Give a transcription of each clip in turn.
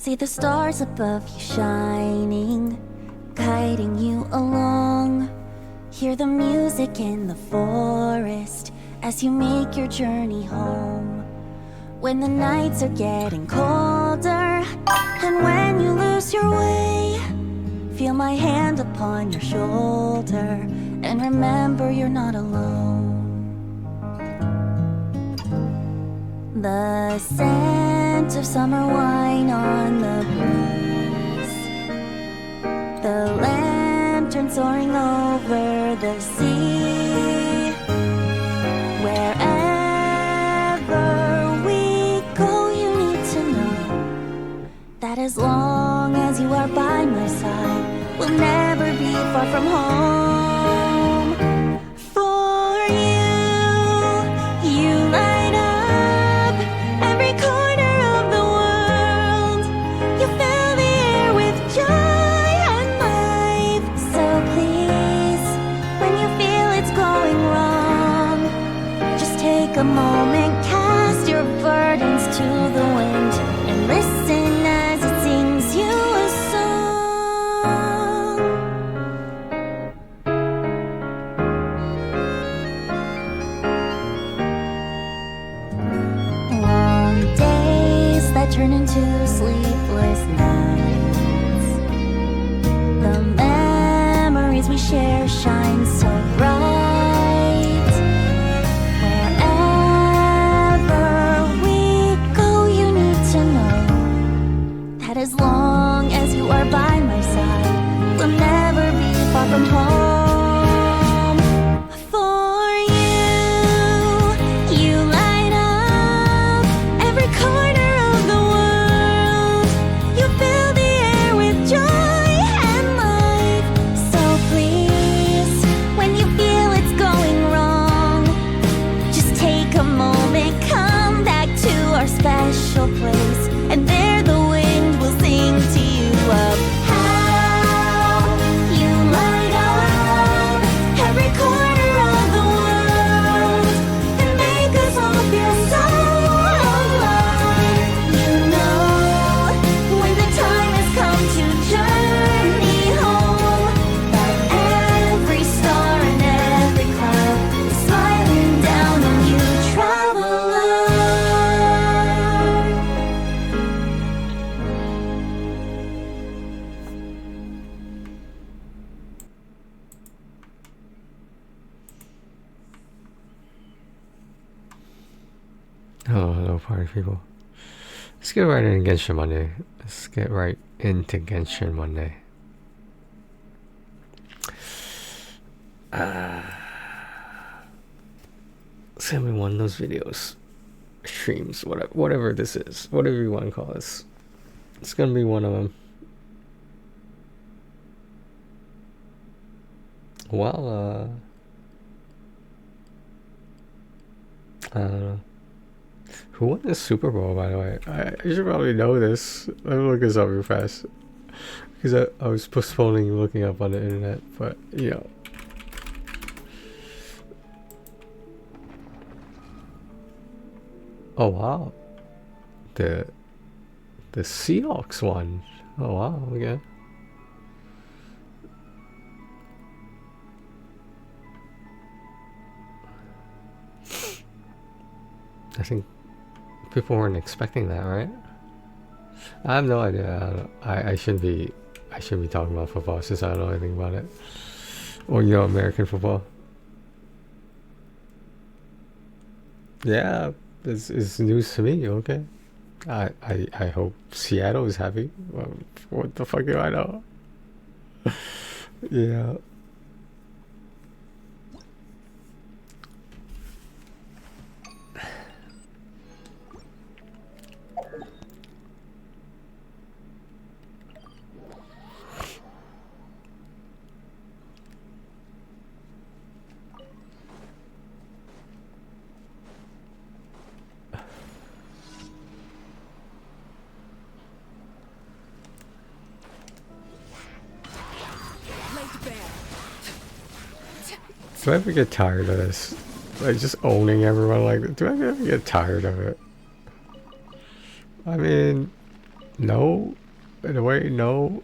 See the stars above you shining, guiding you along. Hear the music in the forest as you make your journey home. When the nights are getting colder, and when you lose your way, feel my hand upon your shoulder, and remember you're not alone. The scent of summer wine on the breeze, the lantern soaring over the sea. Wherever we go, you need to know that as long as you are by my side, we'll never be far from home. For you light up every corner of the world. You fill the air with joy and life. So please, when you feel it's going wrong, just take a moment, cast your burdens to the wind, and listen as it sings you a song. Long days that turn into sleepless nights, the memories we share shine so bright. Wherever we go, you need to know that as long as you are by my side, we'll never be far from home. For you light up every corner of the world. You fill the air with joy and life. So please, when you feel it's going wrong, just take a moment, come back to our special place, and there the wind will sing to you of how you light up every corner of the world and make us all feel so alive. You know, when the time has come to journey home, that every star and every cloud is smiling down on you, traveler. Hello, party people. Let's get right into Genshin Monday. It's gonna be one of those videos, streams, whatever this is, whatever you want to call this. It's gonna be one of them. Well, I don't know. Who won the Super Bowl, by the way? I should probably know this. Let me look this up real fast. Because I was postponing looking up on the internet, but, you know. Oh, wow. The Seahawks won. Oh, wow, okay. I think people weren't expecting that, right? I have no idea. I shouldn't be talking about football since I don't know anything about it, or you know, American football. Yeah, this is news to me. Okay, I hope Seattle is happy. Well, what the fuck do I know? Yeah. Do I ever get tired of this? Like, just owning everyone like that? Do I ever get tired of it? I mean, No. In a way, no.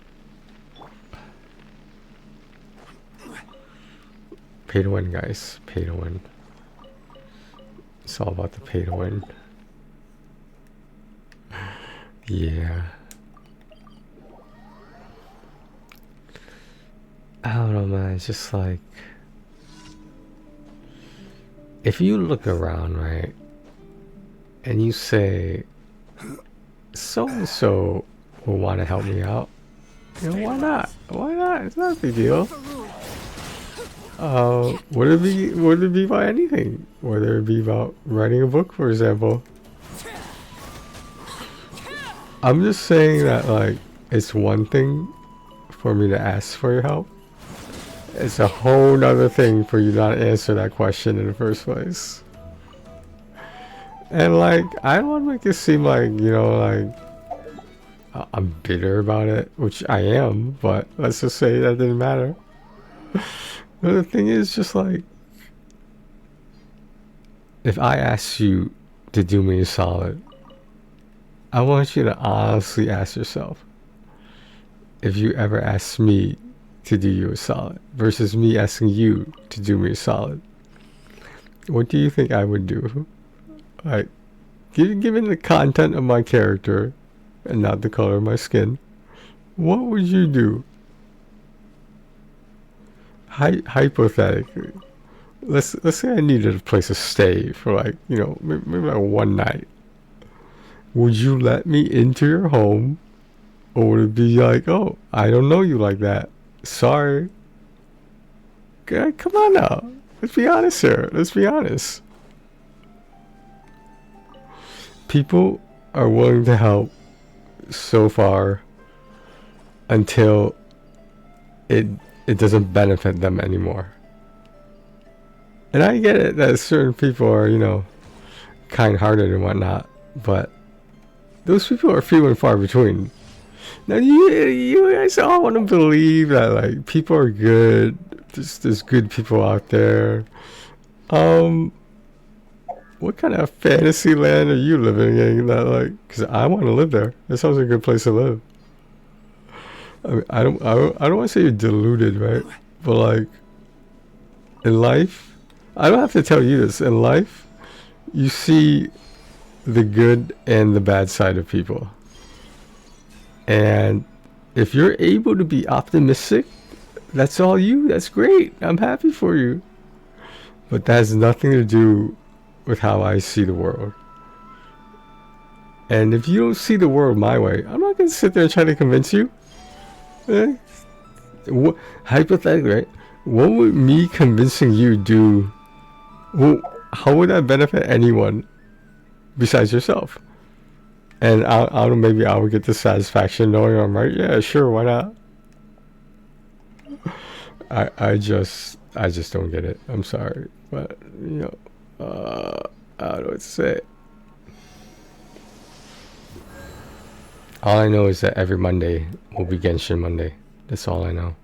Pay to win, guys. Pay to win. It's all about the pay to win. Yeah. I don't know, man. It's just like, if you look around, right, and you say, so and so will want to help me out, you know, why not? Why not? It's not a big deal. Would it be about anything? Whether it be about writing a book, for example. I'm just saying that, like, it's one thing for me to ask for your help. It's a whole nother thing for you not to answer that question in the first place. And, like, I don't want to make it seem like, you know, like, I'm bitter about it, which I am, but let's just say that didn't matter. But the thing is, just like, if I ask you to do me a solid, I want you to honestly ask yourself if you ever ask me to do you a solid versus me asking you to do me a solid. What do you think I would do? Like, given the content of my character and not the color of my skin, what would you do? Hypothetically, let's say I needed a place to stay for, like, you know, maybe like one night. Would you let me into your home, or would it be like, oh, I don't know you like that, sorry? Okay, come on now, let's be honest here. Let's be honest. People are willing to help so far until it doesn't benefit them anymore. And I get it that certain people are, you know, kind-hearted and whatnot, but those people are few and far between. Now you guys all want to believe that, like, people are good. There's good people out there. What kind of fantasy land are you living in? That, like, because I want to live there. That sounds like a good place to live. I mean, I don't want to say you're deluded, right? But, like, in life, I don't have to tell you this. In life, you see the good and the bad side of people. And if you're able to be optimistic, that's all you. That's great. I'm happy for you. But that has nothing to do with how I see the world. And if you don't see the world my way, I'm not going to sit there and try to convince you. Hypothetically, right? What would me convincing you do? Well, how would that benefit anyone besides yourself? And I don't know, maybe I would get the satisfaction knowing I'm right. Yeah, sure, why not? I just don't get it. I'm sorry, but, you know, I don't know what to say. All I know is that every Monday will be Genshin Monday. That's all I know.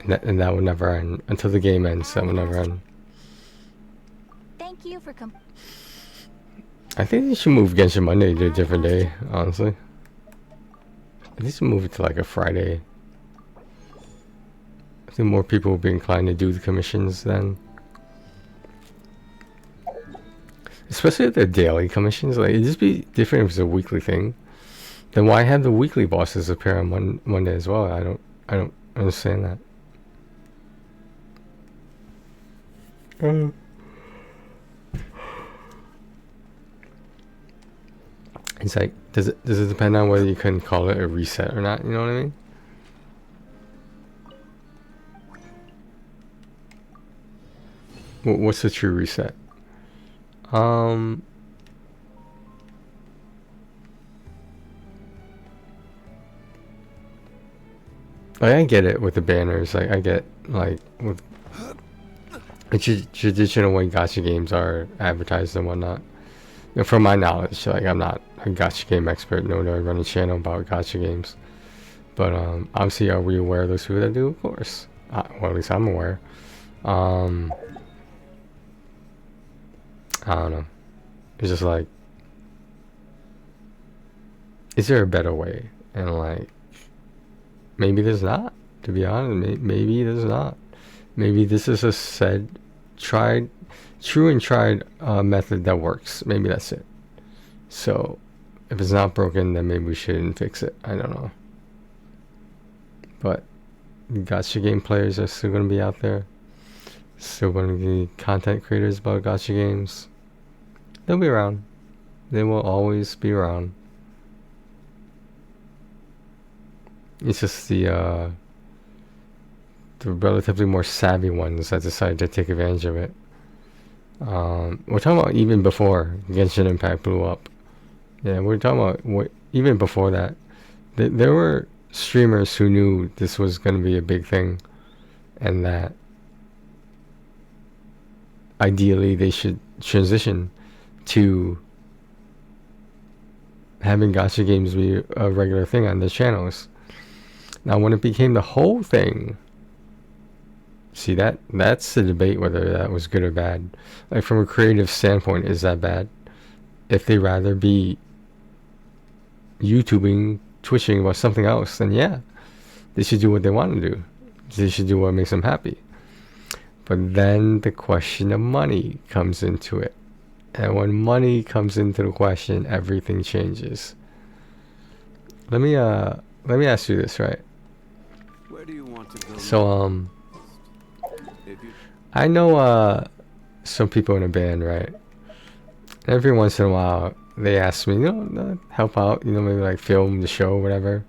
And that will never end. Until the game ends, that will never end. Thank you for I think they should move Genshin Monday to a different day, honestly. They should move it to, like, a Friday. I think more people will be inclined to do the commissions then. Especially if they're daily commissions. Like, it'd just be different if it's a weekly thing. Then why have the weekly bosses appear on Monday as well? I don't understand that. It's like, does it depend on whether you can call it a reset or not? You know what I mean? What's the true reset? Like, I get it with the banners. Like, I get, like, with the traditional way gacha games are advertised and whatnot. You know, from my knowledge, like, I'm not a gacha game expert, nor do I run a channel about gacha games. But obviously, are we aware of those people that do? Of course. Well, at least I'm aware. I don't know. It's just like, is there a better way? And like, maybe there's not. To be honest, maybe there's not. Maybe this is a true and tried method that works. Maybe that's it. So, if it's not broken, then maybe we shouldn't fix it. I don't know. But gacha game players are still going to be out there. Still going to be content creators about gacha games. They'll be around. They will always be around. It's just the relatively more savvy ones that decided to take advantage of it. We're talking about even before Genshin Impact blew up. Yeah, we're talking about even before that. There were streamers who knew this was going to be a big thing, and that ideally they should transition to having gacha games be a regular thing on their channels. Now, when it became the whole thing, see, that's the debate whether that was good or bad. Like, from a creative standpoint, is that bad? If they rather be YouTubing, Twitching about something else, then yeah, they should do what they want to do. They should do what makes them happy. But then the question of money comes into it. And when money comes into the question, everything changes. Let me ask you this, right? Where do you want to go? So I know some people in a band, right? Every once in a while they ask me, help out, maybe like film the show, whatever.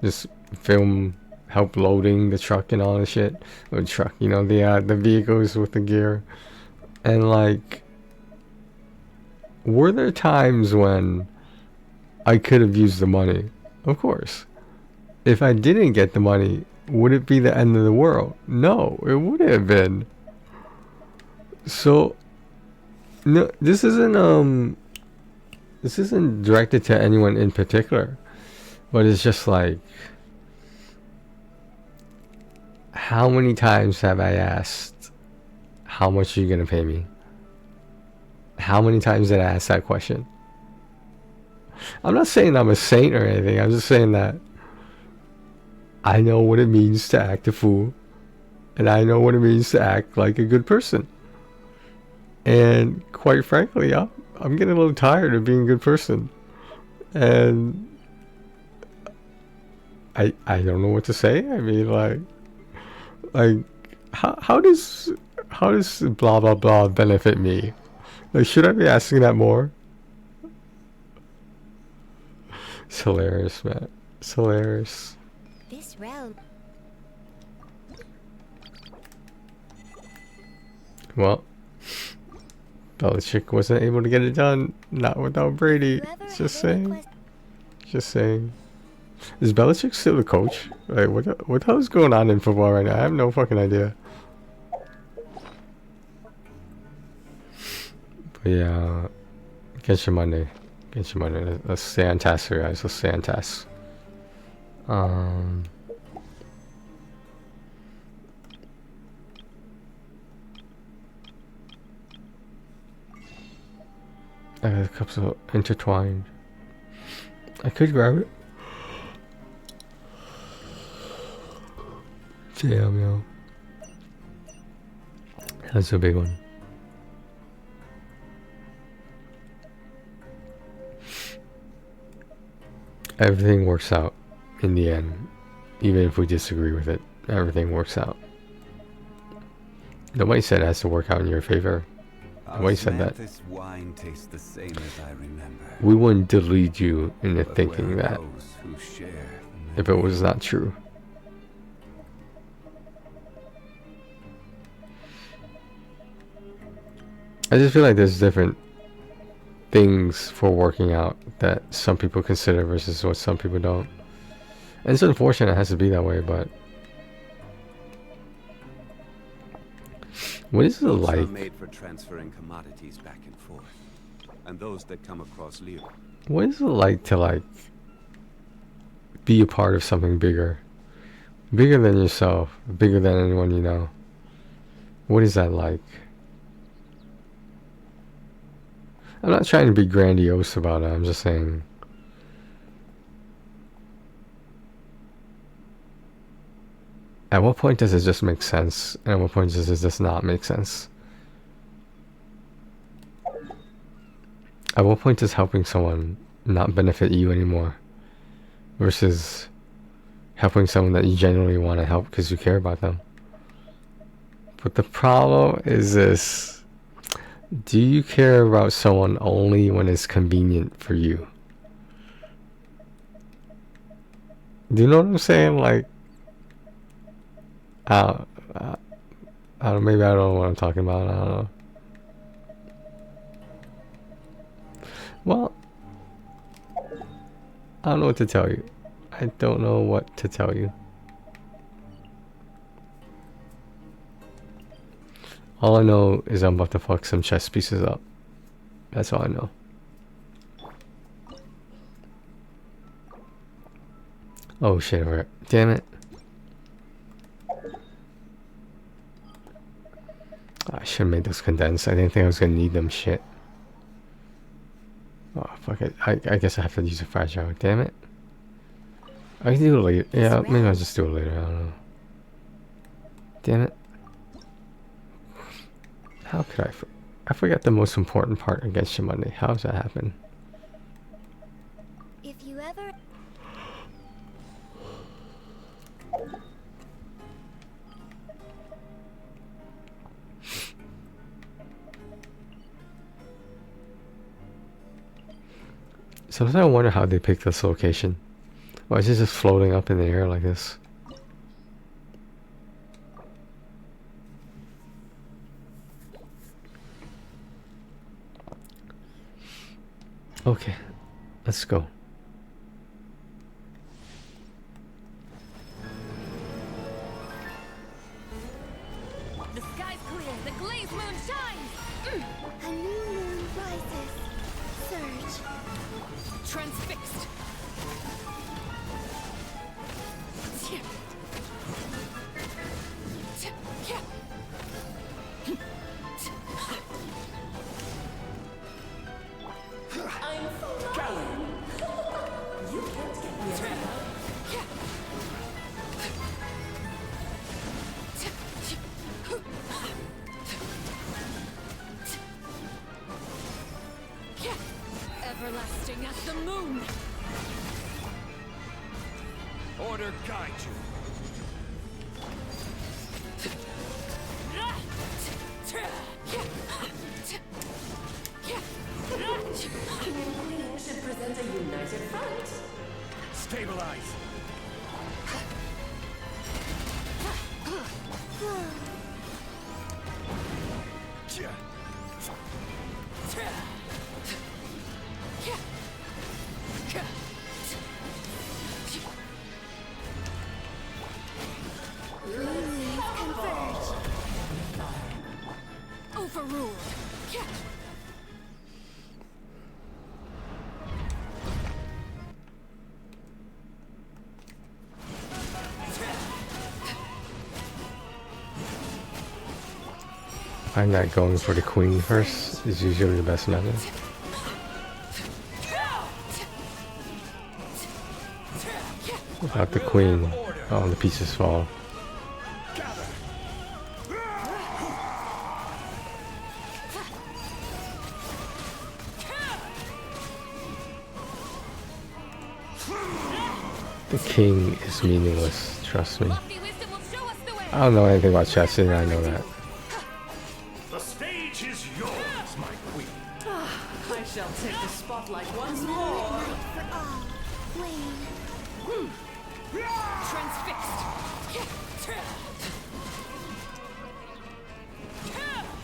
Just film, help loading the truck and all this shit. Or truck, the vehicles with the gear. And like, were there times when I could have used the money? Of course. If I didn't get the money, would it be the end of the world? No, it wouldn't have been. So, no, this isn't directed to anyone in particular, but it's just like, how many times have I asked, how much are you gonna pay me? How many times did I ask that question? I'm not saying I'm a saint or anything. I'm just saying that I know what it means to act a fool, and I know what it means to act like a good person. And quite frankly, I'm getting a little tired of being a good person, and I don't know what to say. I mean, like how does blah blah blah benefit me? Like, should I be asking that more? It's hilarious, man. It's hilarious. This realm. Well, Belichick wasn't able to get it done. Not without Brady. Just saying. Just saying. Is Belichick still the coach? Like, what the hell is going on in football right now? I have no fucking idea. But yeah, get your money. Get your money. Let's stay on task here, guys. Let's stay on task. The cups are intertwined. I could grab it. Damn, yo. That's a big one. Everything works out in the end. Even if we disagree with it, everything works out. Nobody said it has to work out in your favor. Nobody said that. This wine tastes the same as I remember. We wouldn't delude you into thinking Where are that those who share if it was not true. I just feel like there's different things for working out that some people consider versus what some people don't. And it's unfortunate it has to be that way, but what is it Boats are like? made for transferring commodities back and forth, and those that come across Leo. What is it like to be a part of something bigger? Bigger than yourself, bigger than anyone you know. What is that like? I'm not trying to be grandiose about it, I'm just saying, At what point does it just make sense? And at what point does it just not make sense? At what point does helping someone not benefit you anymore? Versus helping someone that you genuinely want to help because you care about them. But the problem is this. Do you care about someone only when it's convenient for you? Do you know what I'm saying? Like, I don't, maybe I don't know what I'm talking about. I don't know. Well, I don't know what to tell you. I don't know what to tell you. All I know is I'm about to fuck some chess pieces up. That's all I know. Oh shit, right. Damn it. I should have made those condensed. I didn't think I was gonna need them. Shit. Oh fuck it. I guess I have to use a fragile. Damn it. I can do it later. Yeah, maybe I'll just do it later. I don't know. Damn it. How could I forgot the most important part against you Monday. How does that happen? If you ever... Sometimes I wonder how they picked this location. Why is it just floating up in the air like this? Okay, let's go. The sky's clear, the glazed moon shines! A new moon rises. Surge. Transfixed. I'm flying. You can't get me around. Everlasting as the moon. Order guide you. Queen should present a united front. Stabilize. Converge. Overruled. I'm not going for the queen first. Is usually the best method. Without the queen, all the pieces fall. The king is meaningless, trust me. Lofty wisdom will show us the way. I don't know anything about chess, and I know that. The stage is yours, my queen. I shall take the spotlight once more. For all. Wayne. Transfixed.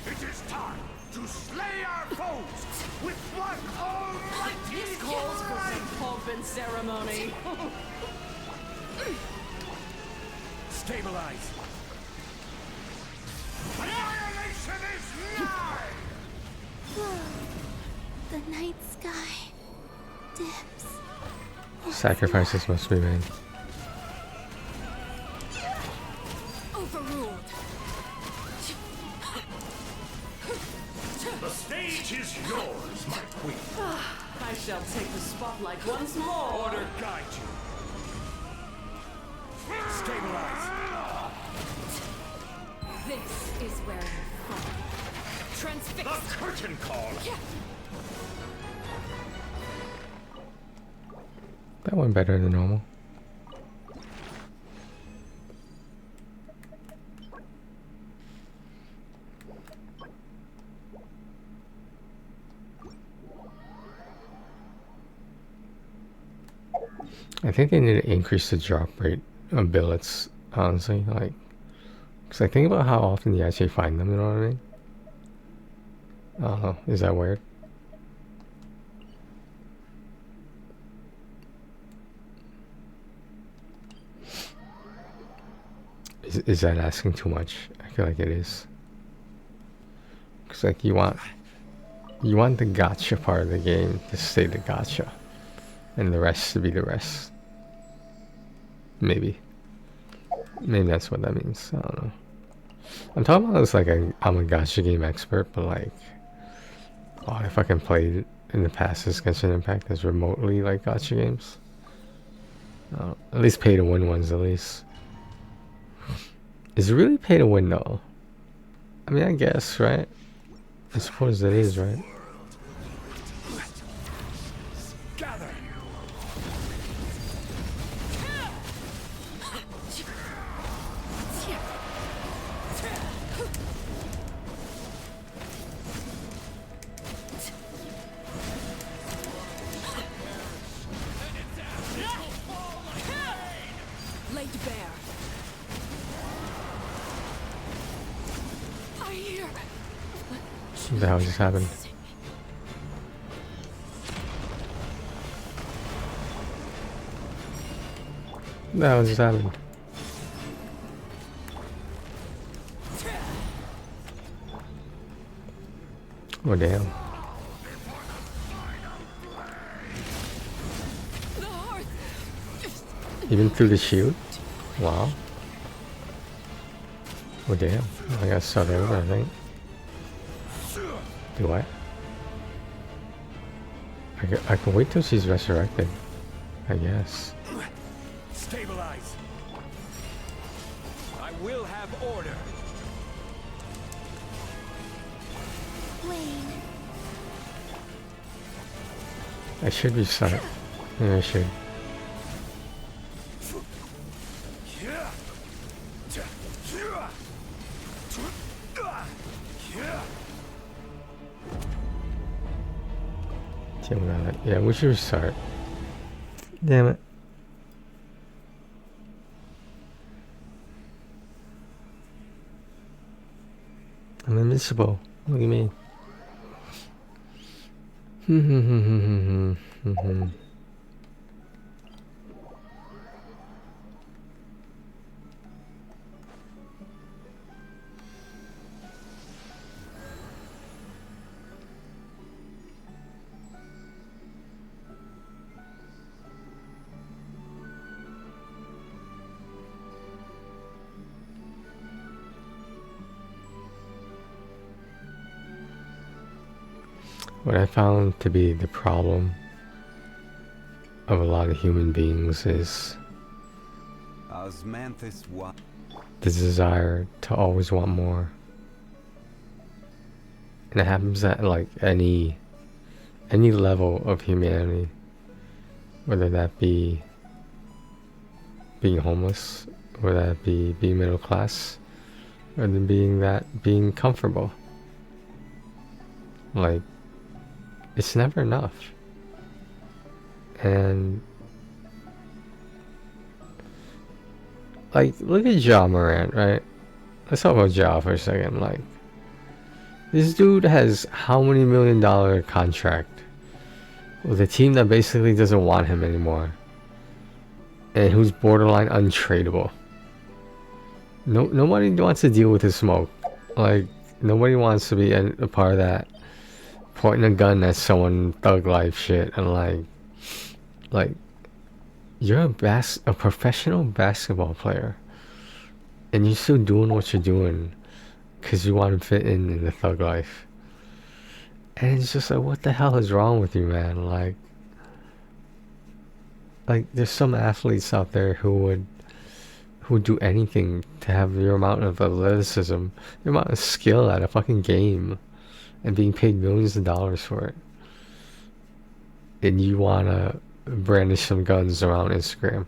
It is time to slay our foes with one almighty This calls for some pomp and ceremony. Stabilize. Annihilation is nigh! Whoa. The night sky dips. Sacrifices must be made. Overruled. The stage is yours, my queen. I shall take the spotlight once more. Order guide you. Stabilize. This is where you fall. Transfix. The curtain call. That went better than normal. I think they need to increase the drop rate of billets, honestly. Like, because I think about how often you actually find them, you know what I mean? I don't know. Is that weird? Is that asking too much? I feel like it is. Because like you want the gotcha part of the game to stay the gotcha, and the rest to be the rest. Maybe that's what that means. I don't know. I'm talking about this like I'm a gotcha game expert, but like, oh, if I can play in the past as Genshin Impact as remotely like gotcha games. At least pay to win ones at least. Is it really pay to win though? I mean, I guess, right? I suppose it is, right? Gather. Laid bare. I hear. What the hell just happened? What the hell just happened? Oh damn. The hearth. Even through the shield? Wow. Oh damn. I got start over, I think. Do I? I can wait till she's resurrected. I guess. Stabilize. I will have order. Wayne. I should restart. Yeah, I should. Yeah, we should restart. Damn it. I'm invincible. Look at me. What I found to be the problem of a lot of human beings is Osmanthus wa- the desire to always want more. And it happens at like any level of humanity, whether that be being homeless, whether that be being middle class, or then being comfortable. Like, it's never enough. And like, look at Ja Morant, right? Let's talk about Ja for a second. Like, this dude has how many $1 million contract with a team that basically doesn't want him anymore, and who's borderline untradeable. Nobody wants to deal with his smoke. Like, nobody wants to be a part of that pointing a gun at someone, thug life shit. And like you're a professional basketball player, and you're still doing what you're doing because you want to fit in the thug life. And it's just like, what the hell is wrong with you, man? Like there's some athletes out there who who would do anything to have your amount of athleticism, your amount of skill at a fucking game, and being paid millions of dollars for it. And you wanna brandish some guns around Instagram.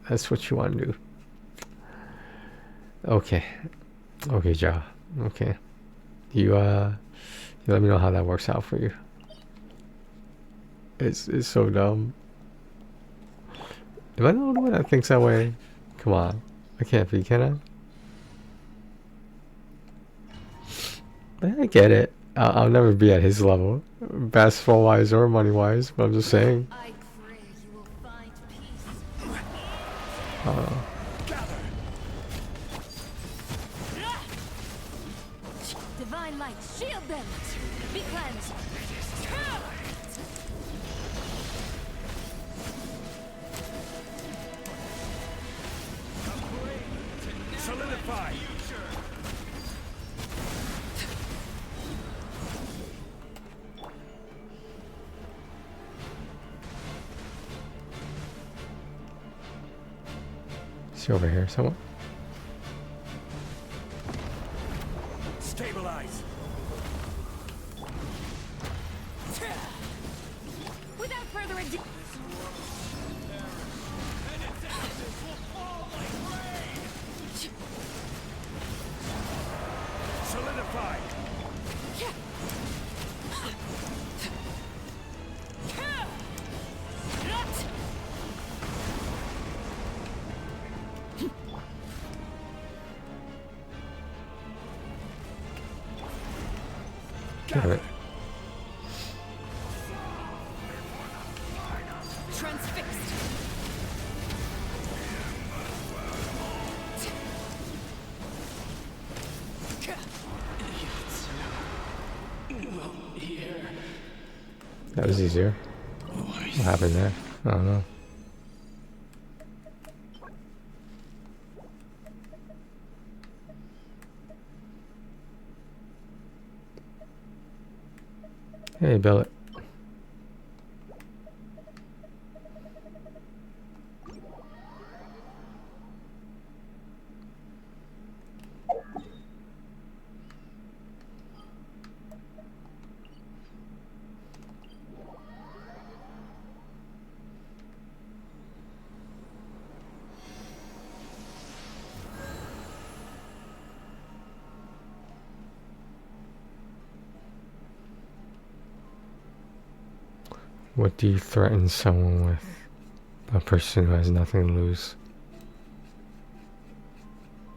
That's what you want to do. Okay. Okay, Ja. Okay. You let me know how that works out for you. It's so dumb. Am I the only one that thinks that way? Come on. I can't be, can I? But I get it. I'll never be at his level, basketball wise or money wise, but I'm just saying. I pray you will find peace. Divine light, shield them. Be cleansed. Solidify. Is he over here somewhere? Stabilize. Without further ado. Solidify. Damn it. Transfixed. That was easier. What happened there? I don't know. Hey, Billet. What do you threaten someone with? A person who has nothing to lose.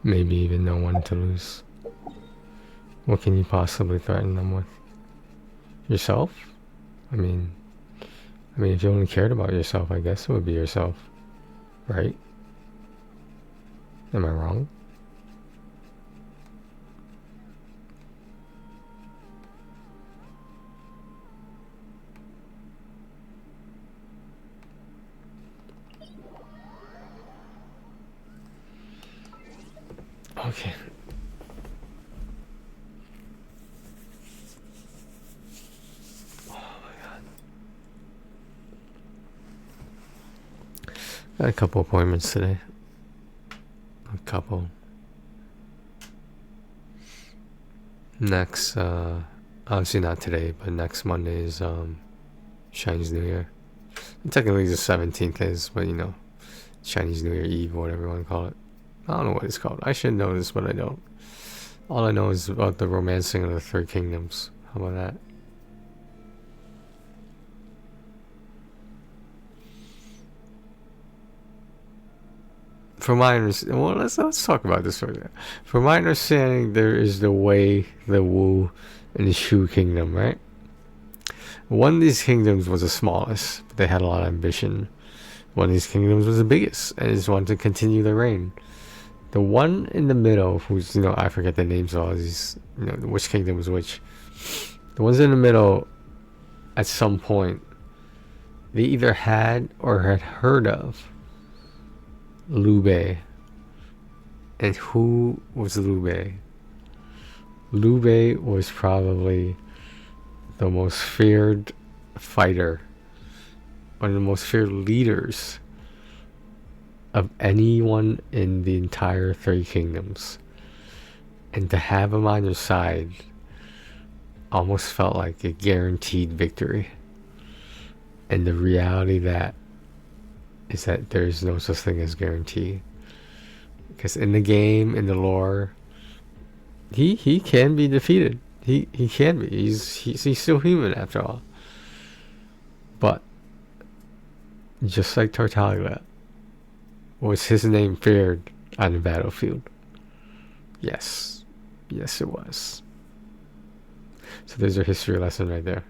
Maybe even no one to lose. What can you possibly threaten them with? Yourself? I mean, if you only cared about yourself, I guess it would be yourself. Right? Am I wrong? Okay. Oh my god. Got a couple appointments today. A couple. Next, obviously not today, but next Monday is Chinese New Year. And technically the 17th is, but you know, Chinese New Year Eve, whatever you want to call it. I don't know what it's called. I should know this, but I don't. All I know is about the romancing of the Three Kingdoms. How about that? From my understanding, well, let's talk about this for a second. From my understanding, there is the Wei, the Wu, and the Shu Kingdom, right? One of these kingdoms was the smallest, but they had a lot of ambition. One of these kingdoms was the biggest, and just wanted to continue their reign. The one in the middle, who's, you know, I forget the names of all these, you know, which kingdom was which. The ones in the middle, at some point, they either had or had heard of Liu Bei. And who was Liu Bei? Liu Bei was probably the most feared fighter, one of the most feared leaders of anyone in the entire Three Kingdoms. And to have him on your side almost felt like a guaranteed victory. And the reality that is that there's no such thing as guarantee. Because in the game, in the lore, he can be defeated. He can be. He's still human after all. But just like Tartaglia, was his name feared on the battlefield? Yes. Yes, it was. So there's your history lesson right there.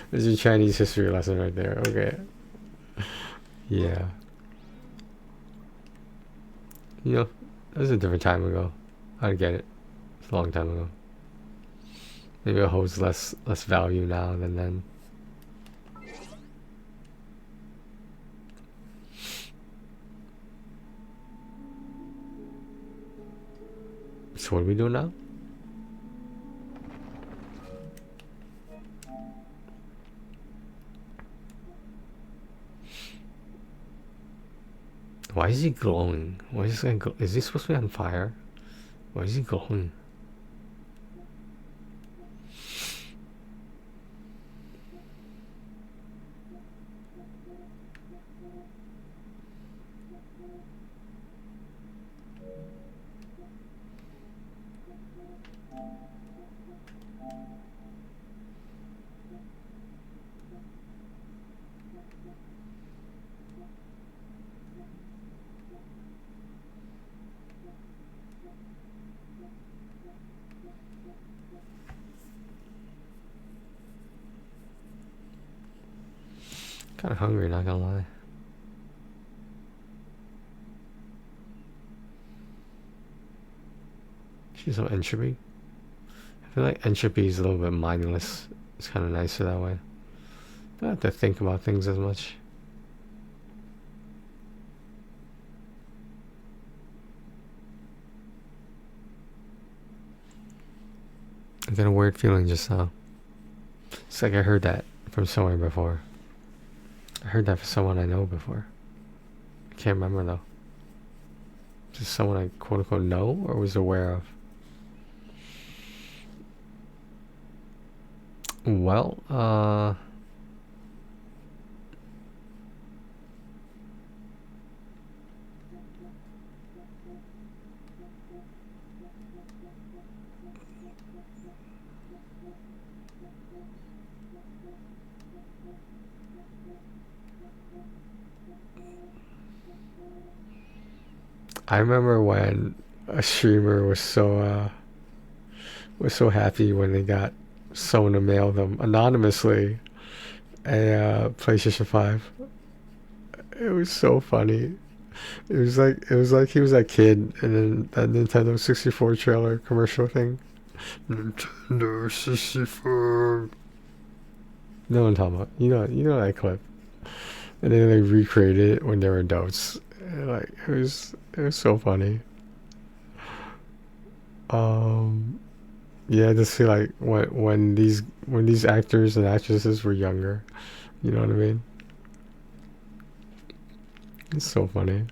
There's your Chinese history lesson right there. Okay. Yeah. You know, that was a different time ago. I get it. It's a long time ago. Maybe it holds less value now than then. So what are we doing now? Why is he glowing? Why is this guy is he supposed to be on fire? Why is he glowing? Kind of hungry, not gonna lie. She's so entropy. I feel like entropy is a little bit mindless. It's kind of nicer that way. Don't have to think about things as much. I got a weird feeling just now. It's like I heard that from somewhere before. I heard that from someone I know before. I can't remember though. Just someone I quote unquote know or was aware of. Well, I remember when a streamer was so happy when they got someone to mail them anonymously a PlayStation 5. It was so funny. It was like he was that kid in that Nintendo 64 trailer commercial thing. Nintendo 64. No one talking about. You know that clip. And then they recreated it when they were adults. And like it was so funny. Yeah, just see like when these actors and actresses were younger, you know what I mean? It's so funny.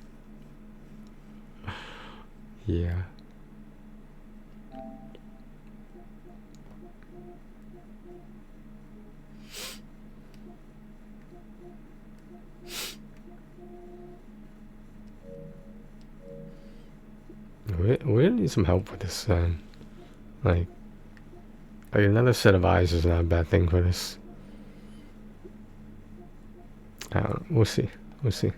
Yeah. We need some help with this, like another set of eyes is not a bad thing for this. We'll see. We'll see.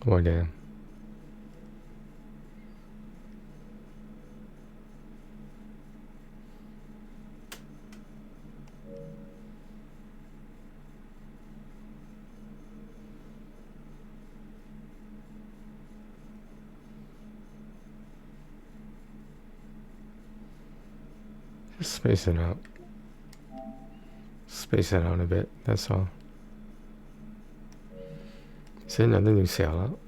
Oh damn. Just space it out. Space it out a bit, that's all. Is there another new sale out?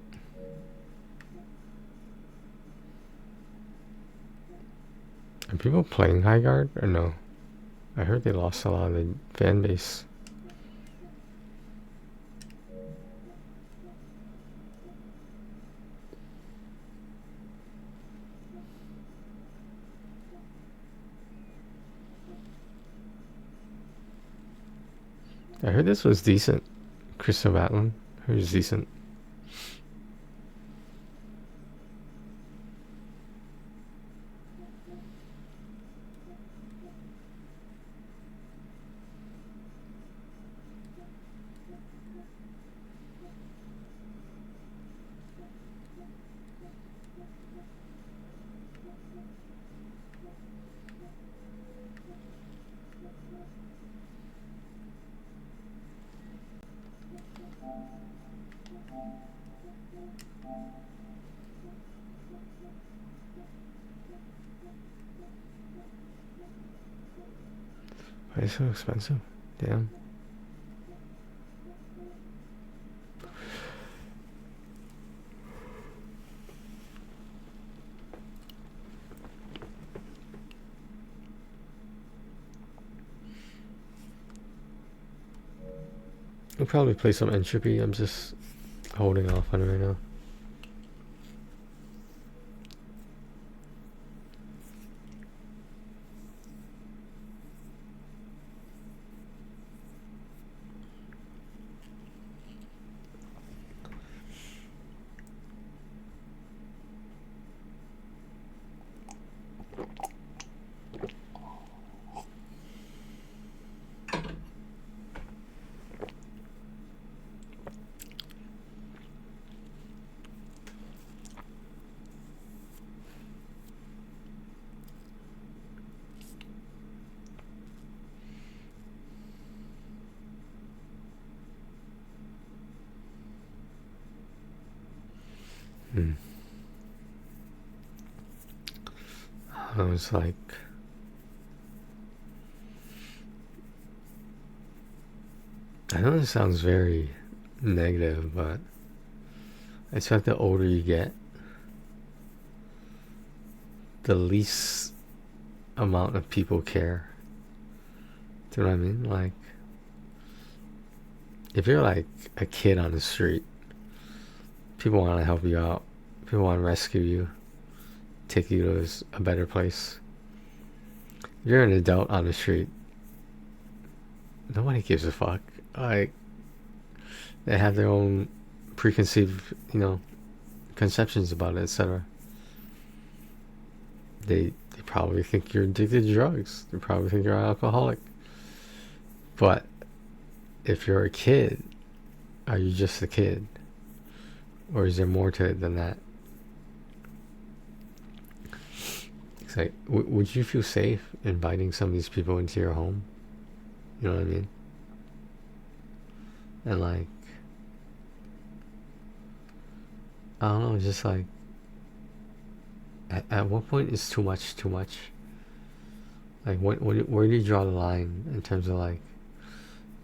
Are people playing High Guard or no? I heard they lost a lot of the fan base. I heard this was decent. Crystal Battling. I heard it was decent. Why is it so expensive? Damn. I'll probably play some Entropy. I'm just holding off on it right now. I was like, I know this sounds very negative, but it's like the older you get, the least amount of people care. Do you know what I mean? Like, if you're like a kid on the street, people want to help you out. People want to rescue you, take you to a better place. If you're an adult on the street, nobody gives a fuck. Like, they have their own preconceived, conceptions about it, etc. They probably think you're addicted to drugs. They probably think you're an alcoholic. But if you're a kid, are you just a kid? Or is there more to it than that? It's like, would you feel safe inviting some of these people into your home? You know what I mean? And like, I don't know, just like, at what point is too much too much? Like, where do you draw the line in terms of like,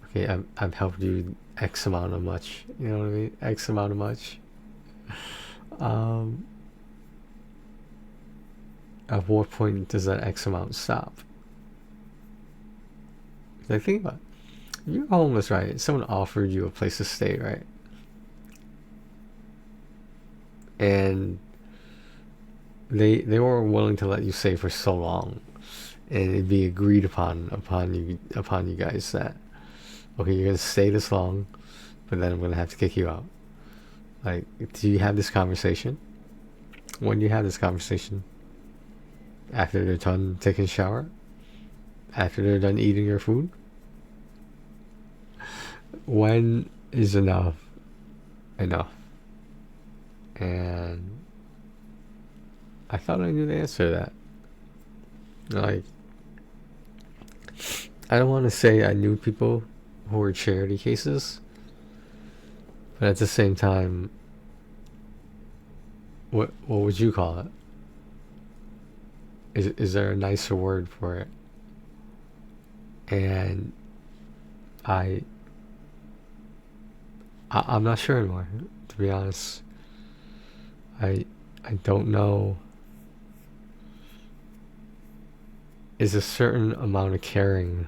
okay, I've helped you X amount of much, you know what I mean? X amount of much. At what point does that X amount stop? Like, think about it. You're homeless, right? Someone offered you a place to stay, right? And they were willing to let you stay for so long, and it'd be agreed upon you guys that, okay, you're gonna stay this long, but then I'm gonna have to kick you out. Like, do you have this conversation? When do you have this conversation? After they're done taking a shower? After they're done eating your food? When is enough enough? And I thought I knew the answer to that. Like, I don't want to say I knew people who were charity cases, but at the same time, what would you call it? Is there a nicer word for it? And I'm not sure anymore, to be honest. I don't know. Is a certain amount of caring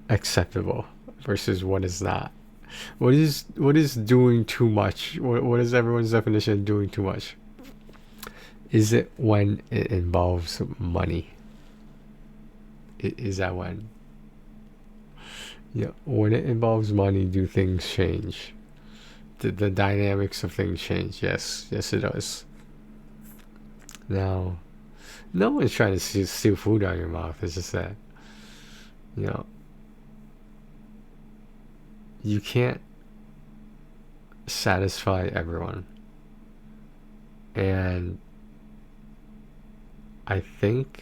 acceptable versus what is not? What is doing too much? What is everyone's definition of doing too much? Is it when it involves money? Is that when? Yeah, when it involves money, do things change? The dynamics of things change. Yes, it does. Now, no one's trying to steal food out of your mouth. It's just that, you know, you can't satisfy everyone. And I think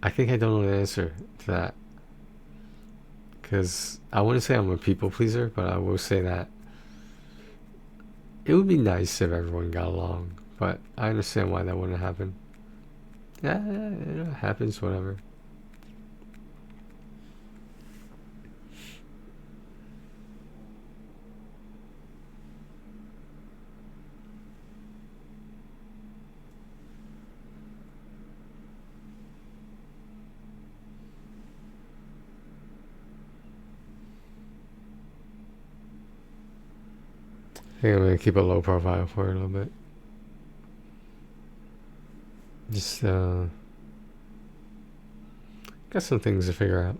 I don't know the answer to that. Because I wouldn't say I'm a people pleaser, but I will say that it would be nice if everyone got along. But I understand why that wouldn't happen. Yeah, it happens, whatever. I think I'm going to keep a low profile for a little bit. Just, got some things to figure out.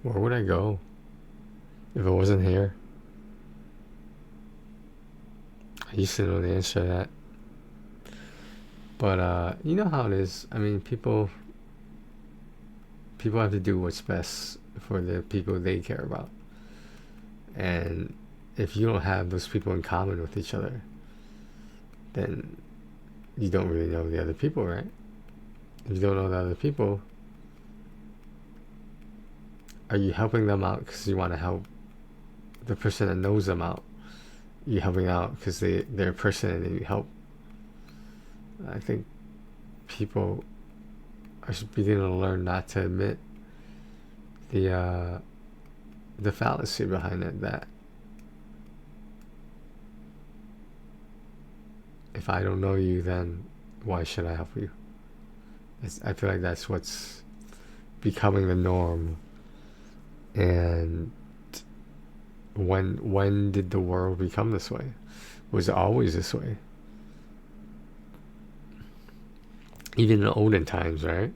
Where would I go if it wasn't here? I used to know the answer to that. But, you know how it is. I mean, people have to do what's best for the people they care about. And if you don't have those people in common with each other, then you don't really know the other people, right? If you don't know the other people, are you helping them out because you want to help the person that knows them out? You're helping out because they're a person and they need help. I think people are beginning to learn not to admit the fallacy behind it, that if I don't know you, then why should I help you? I feel like that's what's becoming the norm. And when did the world become this way? Was it always this way? Even in olden times, right?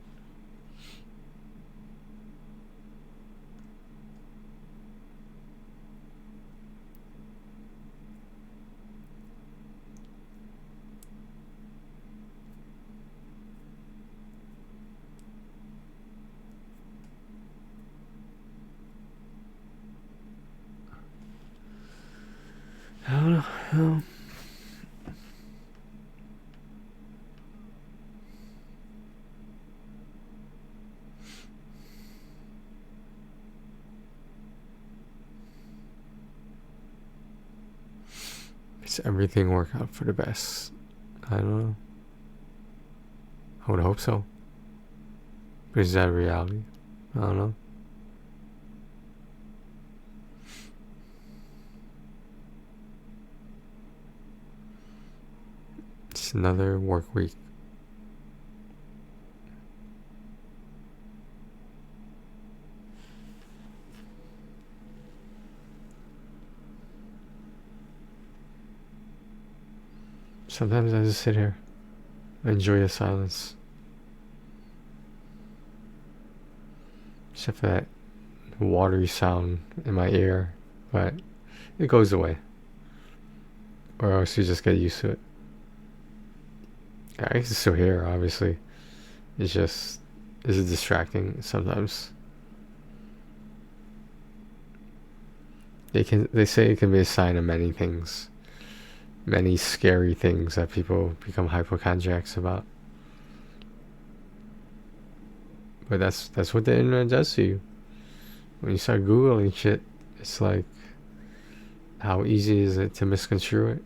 I don't know. Does everything work out for the best? I don't know. I would hope so. But is that reality? I don't know. It's another work week. Sometimes I just sit here, enjoy the silence. Except for that watery sound in my ear, but it goes away. Or else you just get used to it. I can still hear, obviously. It's just, it's distracting sometimes. They say it can be a sign of many things, many scary things that people become hypochondriacs about. But that's what the internet does to you. When you start Googling shit, it's like, how easy is it to misconstrue it?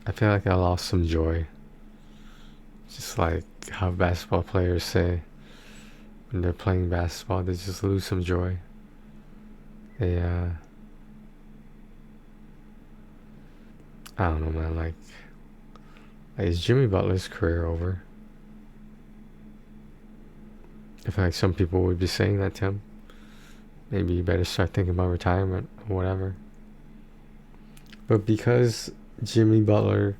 I feel like I lost some joy. Just like how basketball players say when they're playing basketball, they just lose some joy. They, I don't know, man, like is Jimmy Butler's career over? I feel like some people would be saying that to him. Maybe you better start thinking about retirement or whatever. But because Jimmy Butler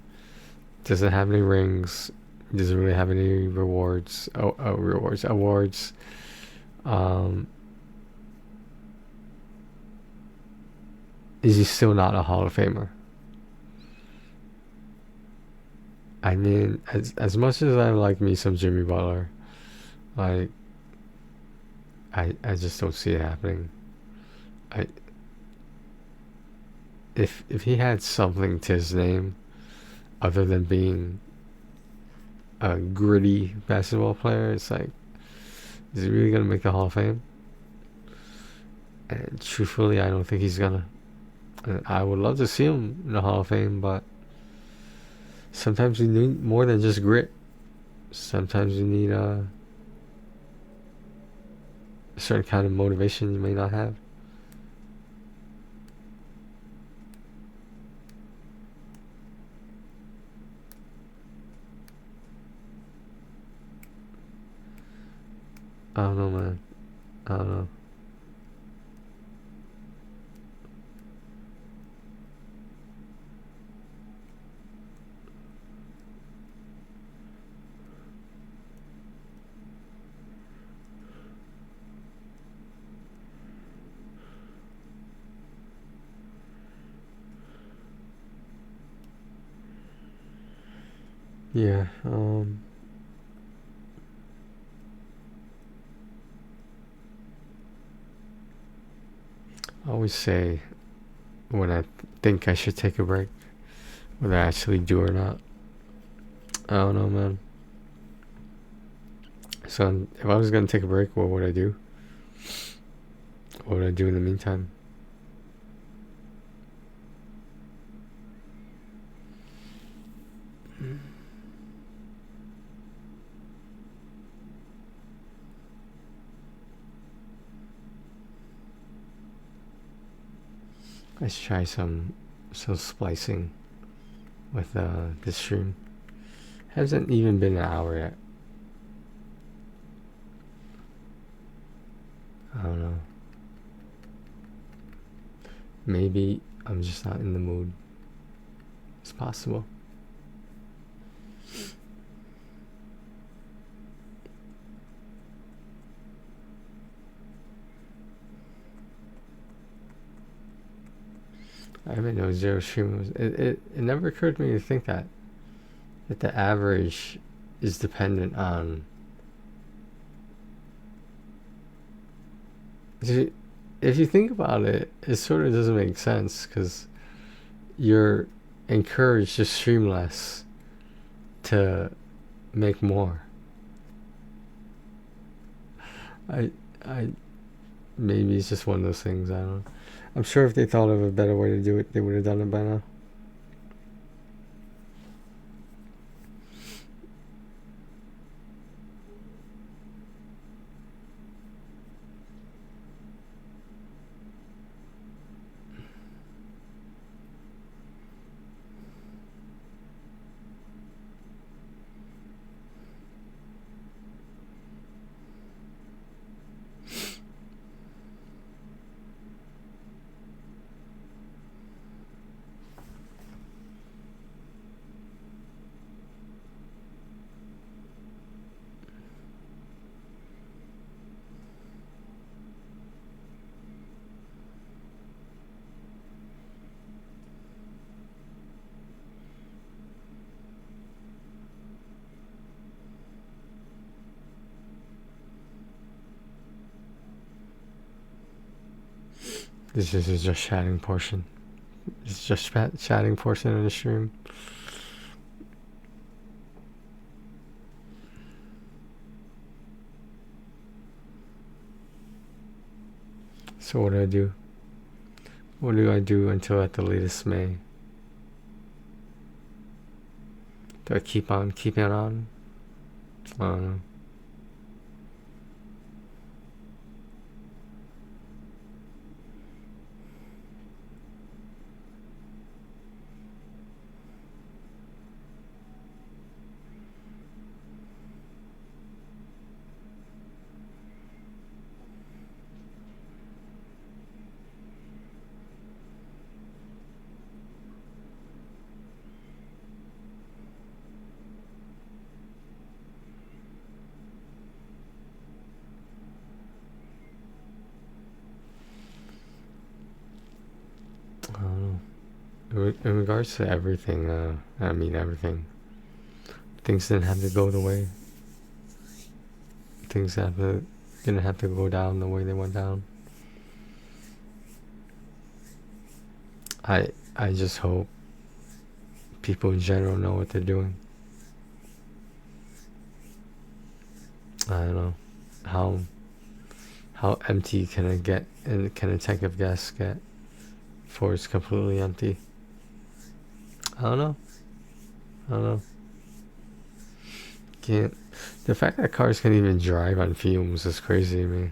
doesn't have any rings, doesn't really have any awards. Is he still not a Hall of Famer? I mean, as much as I like me some Jimmy Butler, like I just don't see it happening. If he had something to his name other than being a gritty basketball player, it's like, is he really gonna make the Hall of Fame? And truthfully, I don't think he's gonna. I would love to see him in the Hall of Fame, but sometimes you need more than just grit. Sometimes you need a certain kind of motivation you may not have. I don't know, man. I don't know. Yeah, I always say when I think I should take a break, whether I actually do or not. I don't know, man. So if I was gonna take a break, what would I do? What would I do in the meantime? Let's try some splicing with this stream. Hasn't even been an hour yet. I don't know. Maybe I'm just not in the mood. It's possible. I haven't known zero streamers. It never occurred to me to think that the average is dependent on. If you think about it, it sort of doesn't make sense because you're encouraged to stream less to make more. I maybe it's just one of those things. I don't know. I'm sure if they thought of a better way to do it, they would have done it by now. This is just chatting portion. It's just chatting portion of the stream. So what do I do? What do I do until at the latest May? Do I keep on keeping on? I don't know. In regards to everything, I mean everything. Things didn't have to go the way. Things didn't have to go down the way they went down. I just hope people in general know what they're doing. I don't know how empty can it get, and can a tank of gas get before it's completely empty? I don't know. Can't. The fact that cars can even drive on fumes is crazy to me.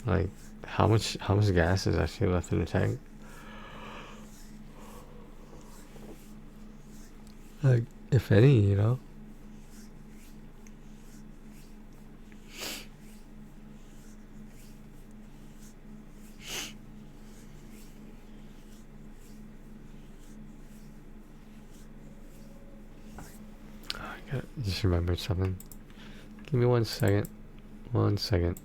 Like, how much gas is actually left in the tank? Like, if any, you know? Just remembered something. Give me 1 second. 1 second.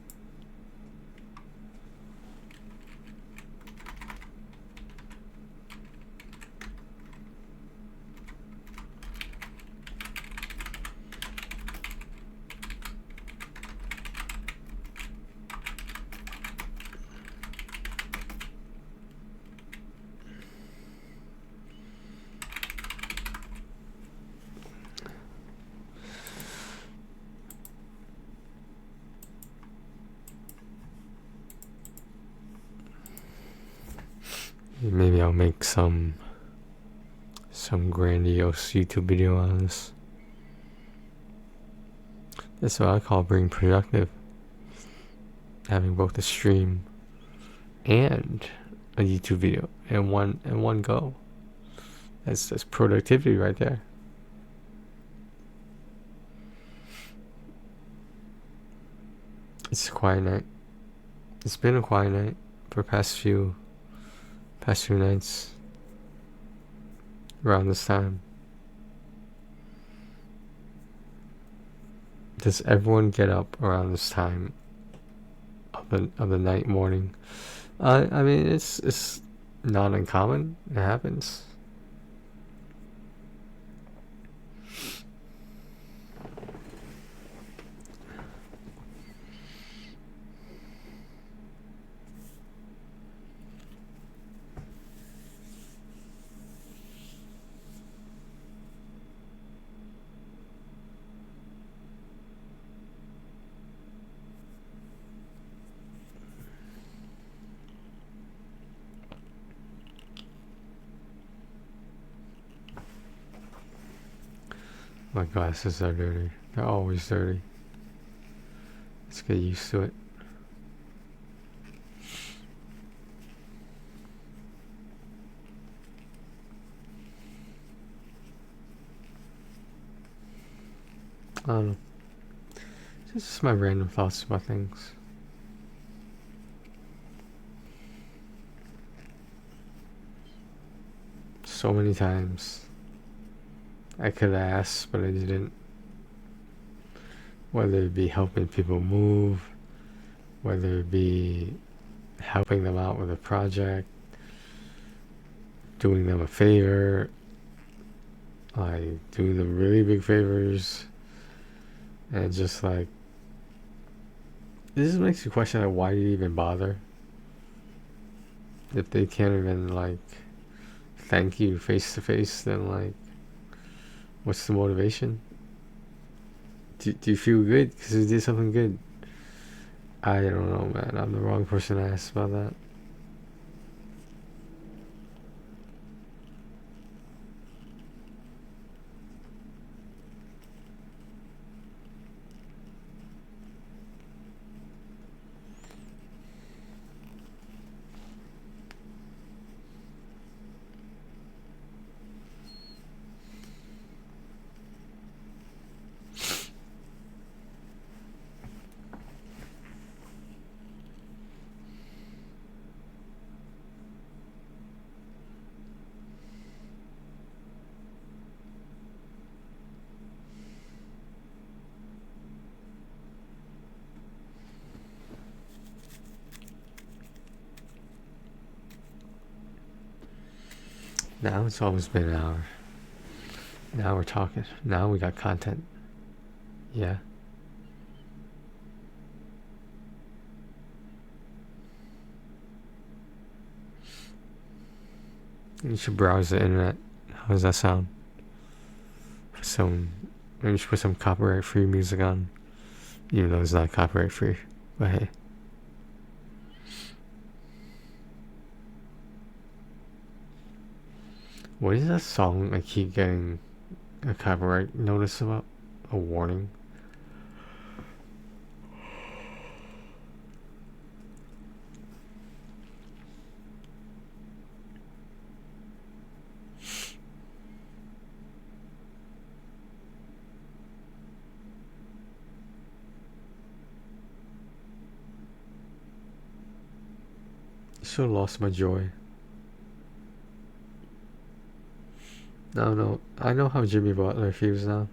Maybe I'll make some grandiose YouTube video on this. That's what I call being productive. Having both a stream and a YouTube video in one go. That's productivity right there. It's a quiet night. It's been a quiet night for past few nights around this time. Does everyone get up around this time of the night, morning? I mean, it's not uncommon. It happens. My glasses are dirty. They're always dirty. Let's get used to it. I don't know. It's just my random thoughts about things. So many times I could ask, but I didn't. Whether it be helping people move, whether it be helping them out with a project, doing them a favor, like doing them really big favors, and just like, this makes you question, like, why do you even bother? if they can't even like thank you face to face, then like, what's the motivation? Do you feel good because you did something good? I don't know, man. I'm the wrong person to ask about that. Now it's almost been an hour. Now we're talking. Now we got content. Yeah. You should browse the internet. How does that sound? Maybe you should put some copyright free music on. Even though it's not copyright free. But hey. What is that song I keep getting a copyright notice about? A warning? So lost my joy. No, I know how Jimmy Butler feels now.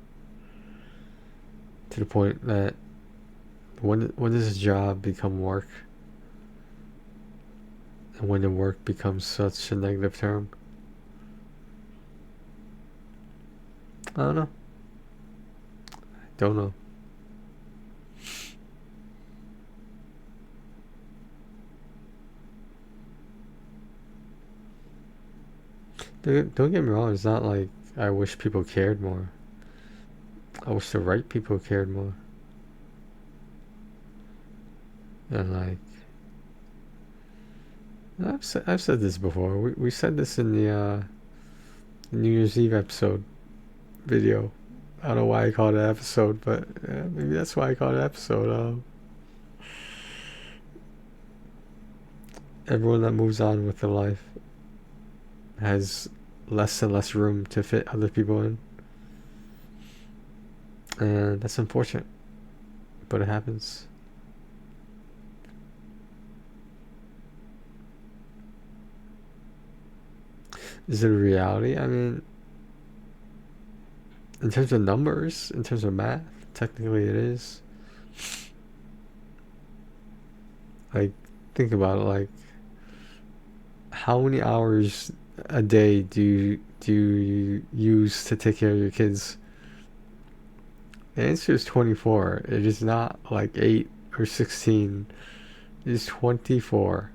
To the point that when does a job become work? And when the work becomes such a negative term? I don't know. Don't know. Don't get me wrong, it's not like I wish people cared more. I wish the right people cared more. And like, I've said this before. We said this in the New Year's Eve episode video. I don't know why I called it an episode, but maybe that's why I called it an episode. Everyone that moves on with their life has less and less room to fit other people in. And that's unfortunate. But it happens. Is it a reality? I mean, in terms of numbers, in terms of math, technically it is. Like, think about it, like, how many hours a day do you use to take care of your kids? The answer is 24. It is not like 8 or 16. It is 24.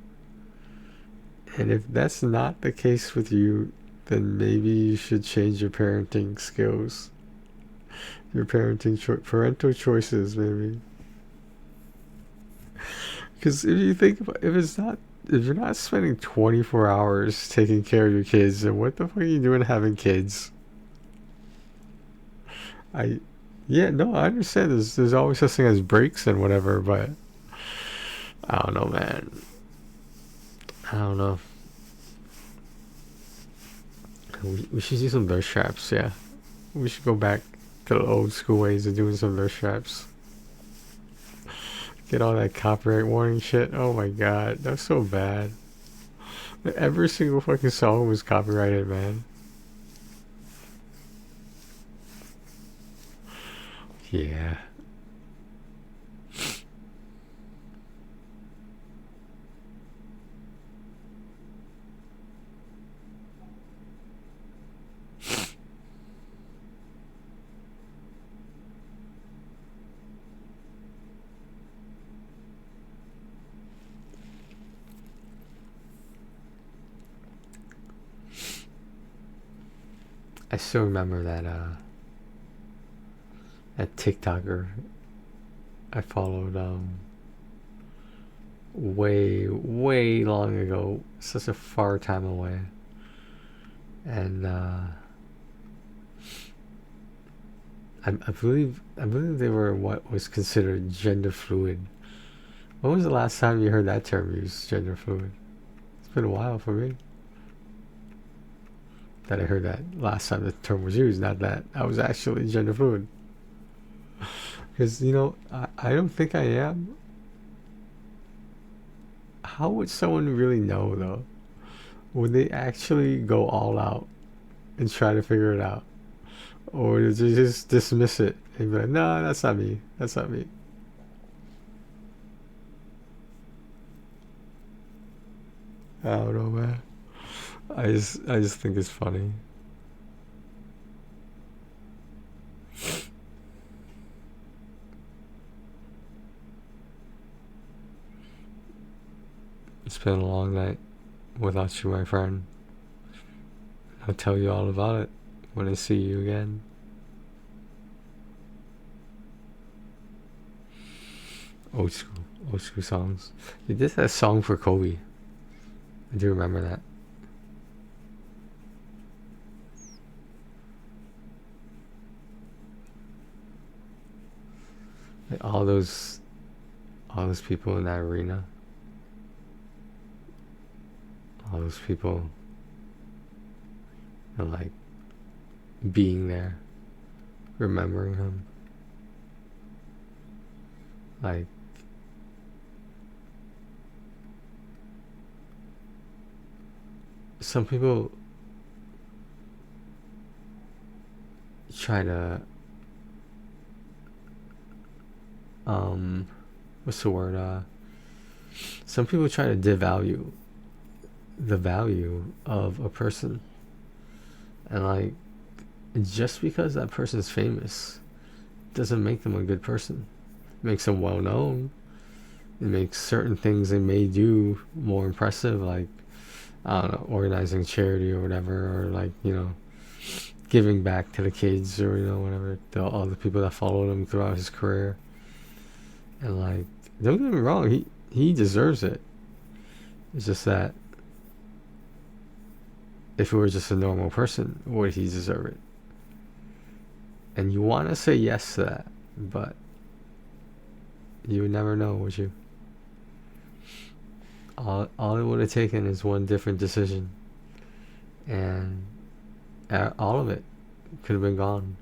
And if that's not the case with you, then maybe you should change your parenting skills. Your parental choices, maybe. Because if you think about, if you're not spending 24 hours taking care of your kids, then what the fuck are you doing having kids? Yeah, no, I understand there's always such thing as breaks and whatever, but I don't know, man. I don't know. We should do some thirst traps, yeah. We should go back to the old school ways of doing some thirst traps. Get all that copyright warning shit. Oh my god, that's so bad. Every single fucking song was copyrighted, man. Yeah. I still remember that TikToker I followed way long ago, such a far time away, and I believe they were what was considered gender fluid. When was the last time you heard that term used, gender fluid? It's been a while for me that I heard that last time the term was used, not that I was actually gender fluid. Because, you know, I don't think I am. How would someone really know, though? Would they actually go all out and try to figure it out? Or would they just dismiss it and be like, no, that's not me. That's not me. I don't know, man. I just think it's funny. It's been a long night without you, my friend. I'll tell you all about it when I see you again. Old school songs. They did that song for Kobe. I do remember that. Like all those people in that arena. All those people, and like being there, remembering him. Like some people try to what's the word, some people try to devalue the value of a person, and like just because that person's famous doesn't make them a good person. It makes them well known. It makes certain things they may do more impressive, like I don't know, organizing charity or whatever, or like, you know, giving back to the kids, or, you know, whatever, all the people that followed him throughout his career. And like, don't get me wrong, he deserves it. It's just that if it were just a normal person, would he deserve it? And you want to say yes to that, but you would never know, would you? All it would have taken is one different decision, and all of it could have been gone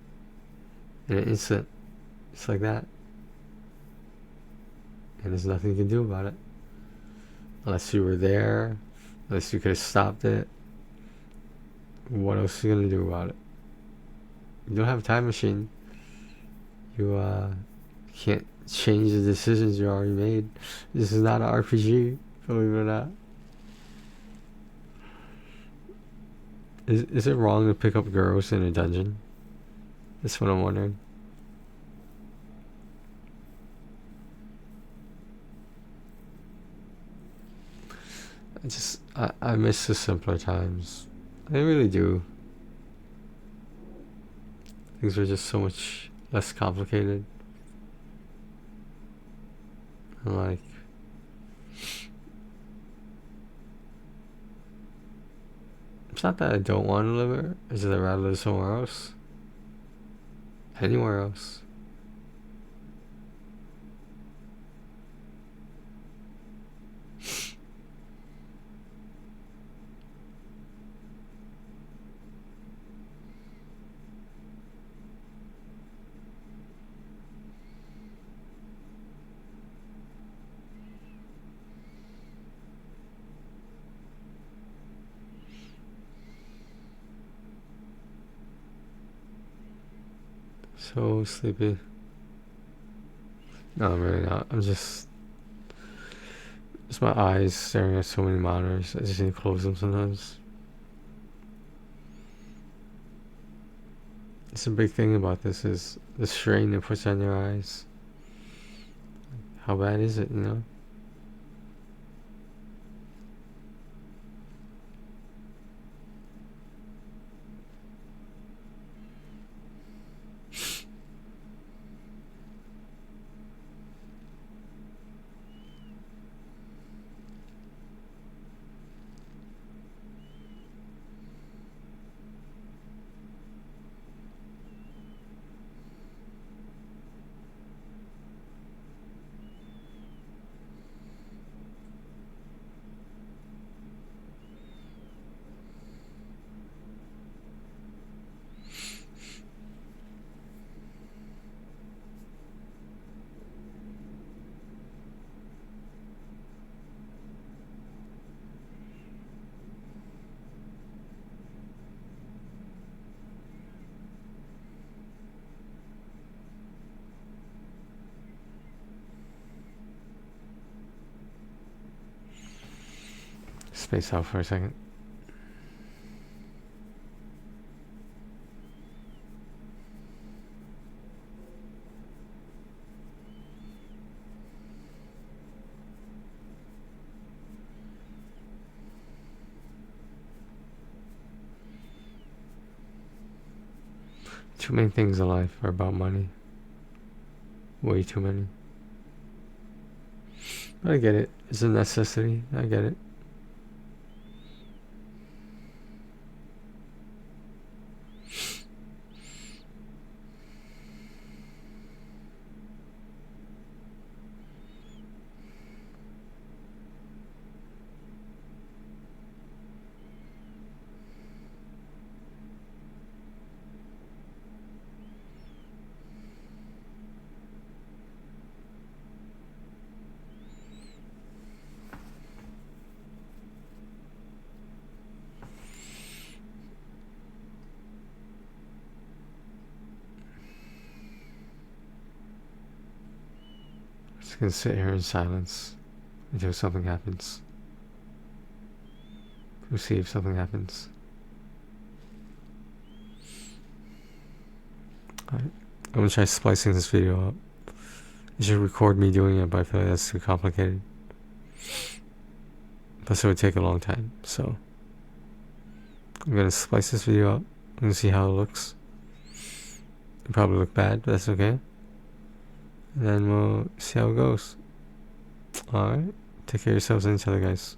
in an instant, just like that. And there's nothing you can do about it, unless you were there, unless you could have stopped it. What else are you gonna do about it? You don't have a time machine. You can't change the decisions you already made. This is not an RPG, believe it or not. Is it wrong to pick up girls in a dungeon? That's what I'm wondering. I miss the simpler times. I really do. Things are just so much less complicated. And like, it's not that I don't want to live here, it's that I'd rather live somewhere else. Anywhere else. So sleepy. No, I'm really not. I'm just my eyes staring at so many monitors. I just need to close them sometimes. It's a big thing about this is the strain it puts on your eyes. How bad is it, you know? space out for a second. Too many things in life are about money. Way too many. I get it. It's a necessity. I get it. Just gonna sit here in silence until something happens. We'll see if something happens. Alright. I'm gonna try splicing this video up. You should record me doing it, but I feel like that's too complicated. Plus it would take a long time, so I'm gonna splice this video up and see how it looks. It'll probably look bad, but that's okay. And then we'll see how it goes. Alright. Take care of yourselves and each other, guys.